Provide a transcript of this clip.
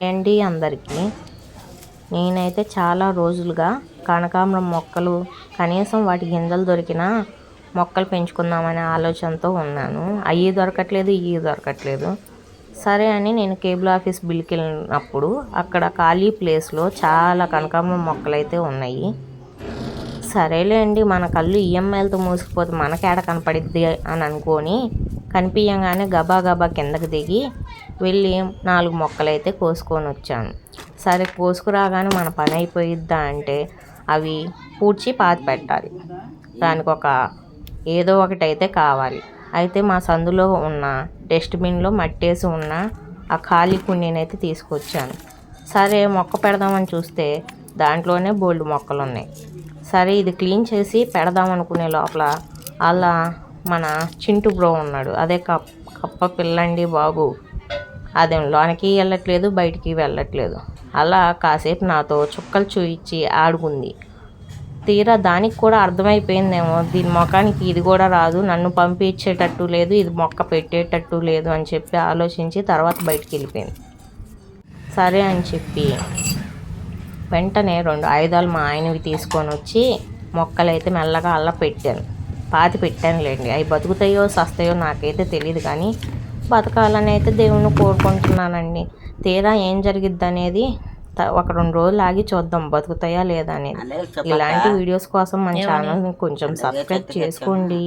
అండి అందరికీ నేనైతే చాలా రోజులుగా కనకాంబరం మొక్కలు కనీసం వాటి గింజలు దొరికినా మొక్కలు పెంచుకుందామనే ఆలోచనతో ఉన్నాను. అవి దొరకట్లేదు, ఇవి దొరకట్లేదు. సరే అని నేను కేబుల్ ఆఫీస్ బిల్కి వెళ్ళినప్పుడు అక్కడ ఖాళీ ప్లేస్లో చాలా కనకాంబరం మొక్కలు అయితే ఉన్నాయి. సరేలేండి, మన కళ్ళు ఈఎంఐలతో మూసుకుపోతే మనకేడ కనపడిద్ది అని అనుకొని కనిపించగానే గబా గబా కిందకి దిగి వెళ్ళి 4 మొక్కలైతే కోసుకొని వచ్చాను. సరే కోసుకురాగానే మన పని అయిపోయిద్దా అంటే అవి పూడ్చి పాతి పెట్టాలి. దానికి ఏదో ఒకటి అయితే కావాలి. అయితే మా సందులో ఉన్న డస్ట్బిన్లో మట్టేసి ఉన్న ఆ ఖాళీ కుండీనైతే తీసుకొచ్చాను. సరే మొక్క పెడదామని చూస్తే దాంట్లోనే బోల్డ్ మొక్కలు ఉన్నాయి. సరే ఇది క్లీన్ చేసి పెడదాం అనుకునే లోపల అలా మన చింటూ బ్రో ఉన్నాడు. అదే కప్ప పిల్లండి బాబు, అదేం లోనికి వెళ్ళట్లేదు, బయటికి వెళ్ళట్లేదు. అలా కాసేపు నాతో చుక్కలు చూయించి ఆడుకుంది. తీరా దానికి కూడా అర్థమైపోయిందేమో దీని ముఖానికి ఇది కూడా రాదు, నన్ను పంపించేటట్టు లేదు, ఇది మొక్క పెట్టేటట్టు లేదు అని చెప్పి ఆలోచించి తర్వాత బయటికి వెళ్ళిపోయింది. సరే అని చెప్పి వెంటనే 2 ఆయుధాలు మా ఆయనవి తీసుకొని వచ్చి మొక్కలైతే మెల్లగా అలా పాతి పెట్టానులేండి. అవి బతుకుతాయో సస్తాయో నాకైతే తెలియదు, కానీ బతకాలని అయితే దేవుణ్ణి కోరుకుంటున్నానండి. తీరా ఏం జరిగిద్ది అనేది ఒక 2 రోజులు ఆగి చూద్దాం, బతుకుతాయా లేదా అనేది. ఇలాంటి వీడియోస్ కోసం మన ఛానల్ని కొంచెం సబ్స్క్రైబ్ చేసుకోండి.